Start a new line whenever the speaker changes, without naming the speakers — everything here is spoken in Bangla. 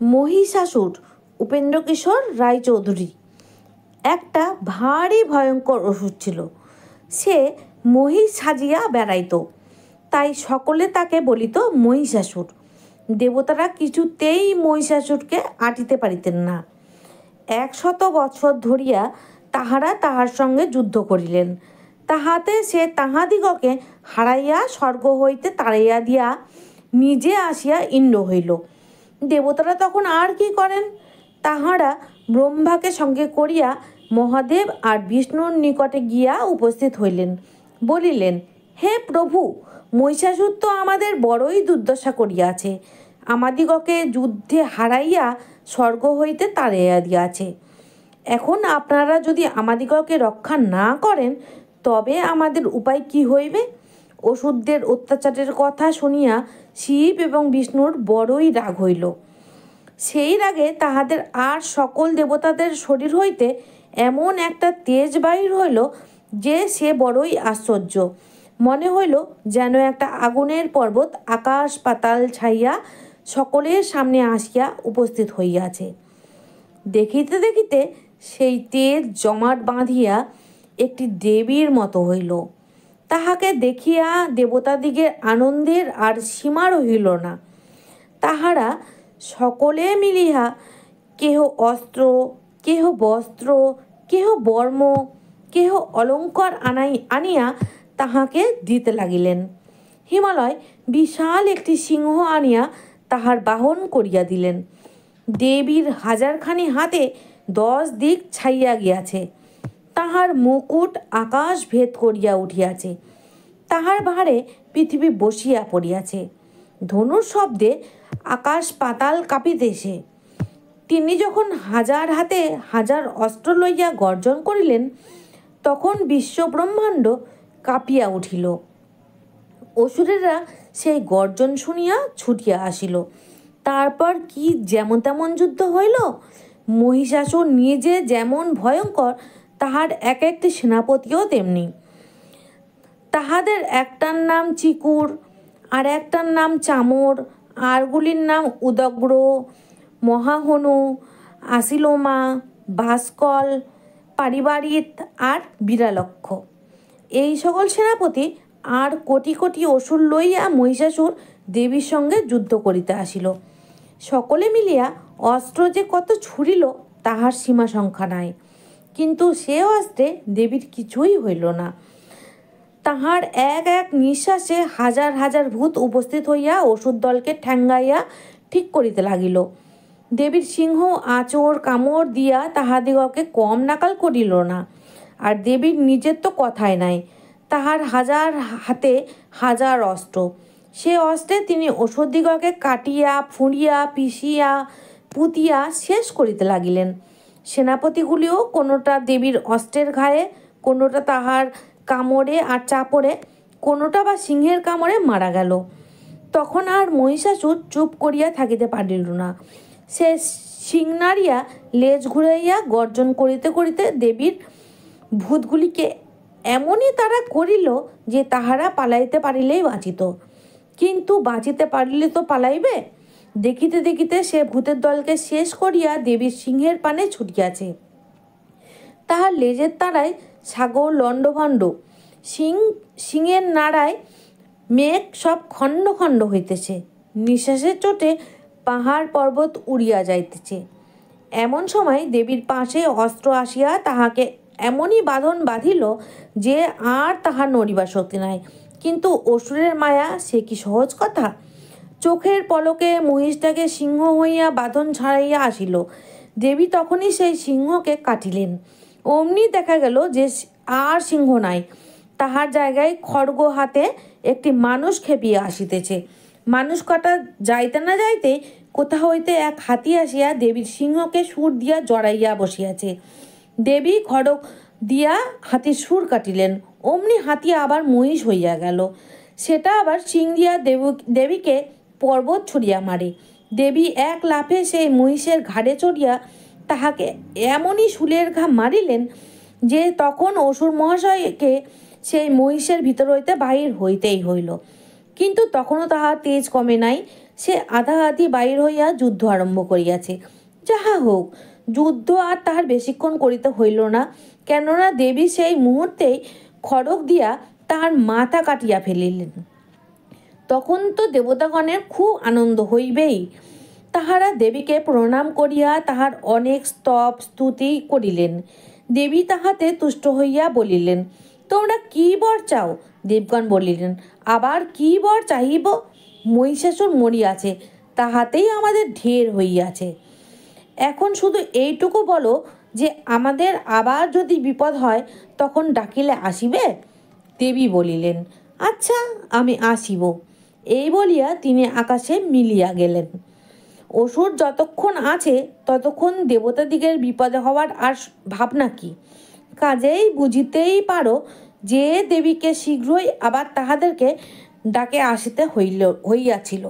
মহিষাসুর উপেন্দ্রকিশোর রায়চৌধুরী একটা ভারী ভয়ঙ্কর অসুর ছিল। সে মহিষ সাজিয়া বেড়াইত, তাই সকলে তাকে বলিত মহিষাসুর। দেবতারা কিছুতেই মহিষাসুরকে আটিতে পারিতেন না। 100 বৎসর ধরিয়া তাহারা তাহার সঙ্গে যুদ্ধ করিলেন, তাহাতে সে তাহাদিগকে হারাইয়া স্বর্গ হইতে তাড়াইয়া দিয়া নিজে আসিয়া ইন্দ্র হইল। দেবতারা তখন আর কি করেন? তাহারা ব্রহ্মাকে সঙ্গে করিয়া মহাদেব আর বিষ্ণুর নিকটে গিয়া উপস্থিত হইলেন। বলিলেন, হে প্রভু, মহিষাসুর তো আমাদের বড়ই দুর্দশা করিয়াছে, আমাদিগকে যুদ্ধে হারাইয়া স্বর্গ হইতে তাড়াইয়া দিয়াছে। এখন আপনারা যদি আমাদিগকে রক্ষা না করেন তবে আমাদের উপায় কি হইবে? অসুরদের অত্যাচারের কথা শুনিয়া শিব এবং বিষ্ণুর বড়ই রাগ হইল। সেই রাগে তাহাদের আর সকল দেবতাদের শরীর হইতে এমন একটা তেজ বাহির হইল যে সে বড়ই আশ্চর্য। মনে হইল যেন একটা আগুনের পর্বত আকাশ পাতাল ছাইয়া সকলের সামনে আসিয়া উপস্থিত হইয়াছে। দেখিতে দেখিতে সেই তেজ জমাট বাঁধিয়া একটি দেবীর মতো হইল। তাহাকে দেখিয়া দেবতাদিগের আনন্দের আর সীমা রহিল না। তাহারা সকলে মিলিয়া কেহ অস্ত্র, কেহ বস্ত্র, কেহ বর্ম, কেহ অলঙ্কার আনিয়া তাহাকে দিতে লাগিলেন। হিমালয় বিশাল একটি সিংহ আনিয়া তাহার বাহন করিয়া দিলেন। দেবীর 1000খানি হাতে 10 দিক ছাইয়া গিয়াছে। তাহার মুকুট আকাশ ভেদ করিয়া উঠিয়াছে। তাহার ভারে পৃথিবী বসিয়া পড়িয়াছে। ধনুর শব্দে আকাশ পাতাল কাঁপিতেছে। তিনি যখন 1000 হাতে 1000 অস্ত্র লইয়া গর্জন করিলেন, তখন বিশ্বব্রহ্মাণ্ড কাঁপিয়া উঠিল। অসুরেরা সেই গর্জন শুনিয়া ছুটিয়া আসিল। তারপর কি যেমন তেমন যুদ্ধ হইল। মহিষাসুর নিজে যেমন ভয়ঙ্কর, তাহার এক একটি সেনাপতিও তেমনি। তাহাদের একটার নাম চিকুর, আর একটার নাম চামর, আরগুলির নাম উদগ্র, মহাহনু, আসিলোমা, ভাস্কল, পারিবারিত আর বিরালক্ষ। এই সকল সেনাপতি আর কোটি কোটি অসুর লইয়া মহিষাসুর দেবীর সঙ্গে যুদ্ধ করিতে আসিল। সকলে মিলিয়া অস্ত্র যে কত ছুড়িল তাহার সীমা সংখ্যা নাই, কিন্তু সে অস্ত্রে দেবীর কিছুই হইল না। তাহার এক এক নিঃশ্বাসে 1000 1000 ভূত উপস্থিত হইয়া অসুর দলকে ঠ্যাঙ্গাইয়া ঠিক করিতে লাগিল। দেবীর সিংহ আঁচড় কামড় দিয়া তাহাদিগকে কম নাকাল করিল না। আর দেবীর নিজের তো কথাই নাই, তাহার 1000 হাতে 1000 অস্ত্র। সে অস্ত্রে তিনি অসুরদিগকে কাটিয়া ফুঁড়িয়া পিষিয়া পুতিয়া শেষ করিতে লাগিলেন। সেনাপতিগুলিও কোনোটা দেবীর অস্ত্রের ঘায়ে, কোনোটা তাহার কামড়ে আর চাপড়ে, কোনোটা বা সিংহের কামড়ে মারা গেল। তখন আর মহিষাসুর চুপ করিয়া থাকিতে পারিল না। সে শিং নাড়িয়া লেজ ঘুরাইয়া গর্জন করিতে করিতে দেবীর ভূতগুলিকে এমনই তারা করিল যে তাহারা পালাইতে পারিলেই বাঁচিত, কিন্তু বাঁচিতে পারিলে তো পালাইবে। দেখিতে দেখিতে সে ভূতের দলকে শেষ করিয়া দেবীর সিংহের পানে ছুটিয়াছে। তাহার লেজের তারায় সাগর লণ্ডভণ্ড, সিংহের নাড়ায় মেঘ সব খণ্ড খণ্ড হইতেছে, নিঃশ্বাসের চোটে পাহাড় পর্বত উড়িয়া যাইতেছে। এমন সময় দেবীর পাশে অস্ত্র আসিয়া তাহাকে এমনই বাঁধন বাঁধিল যে আর তাহার নড়িবার শক্তি নাই। কিন্তু অসুরের মায়া সে কি সহজ কথা? চোখের পলকে মহিষটাকে সিংহ হইয়া বাঁধন ছাড়াইয়া আসিল। দেবী তখনই সেই সিংহকে কাটিলেন। অমনি দেখা গেল যে আর সিংহ নাই, তাহার জায়গায় খড়গ হাতে একটি মানুষ খেপিয়া আসিতেছে। মানুষ কাটা যাইতে না যাইতে কোথা হইতে এক হাতি আসিয়া দেবীর সিংহকে সুর দিয়া জড়াইয়া বসিয়াছে। দেবী খড়গ দিয়া হাতির সুর কাটিলেন, অমনি হাতি আবার মহিষ হইয়া গেল। সেটা আবার সিং দিয়া দেবীকে পর্বত ছুড়িয়া মারে। দেবী এক লাফে সেই মহিষের ঘাড়ে চড়িয়া তাহাকে এমনই শুলের ঘা মারিলেন যে তখন অসুর মহাশয়কে সেই মহিষের ভিতর হইতে বাহির হইতেই হইল। কিন্তু তখনও তাহার তেজ কমে নাই। সে আধা আধি বাহির হইয়া যুদ্ধ আরম্ভ করিয়াছে। যাহা হোক, যুদ্ধ আর তাহার বেশিক্ষণ করিতে হইল না, কেননা দেবী সেই মুহূর্তেই খড়গ দিয়া তাহার মাথা কাটিয়া ফেলিলেন। তখন তো দেবতাগণের খুব আনন্দ হইবেই। তাহারা দেবীকে প্রণাম করিয়া তাহার অনেক স্তব স্তুতি করিলেন। দেবী তাহাতে তুষ্ট হইয়া বলিলেন, তোমরা কি বর চাও? দেবগণ বলিলেন, আবার কি বর চাহিব? মহিষাসুর মরিয়াছে, তাহাতেই আমাদের ঢের হইয়াছে। এখন শুধু এইটুকু বলো যে আমাদের আবার যদি বিপদ হয় তখন ডাকিলে আসিবে? দেবী বলিলেন, আচ্ছা, আমি আসিব। এই বলিয়া তিনি আকাশে মিলিয়া গেলেন। অসুর যতক্ষণ আছে ততক্ষণ দেবতাদিগের বিপদে হওয়ার আর ভাবনা কি? কাজেই বুঝিতেই পারো যে দেবীকে শীঘ্রই আবার তাহাদেরকে ডাকে আসিতে হইয়াছিল।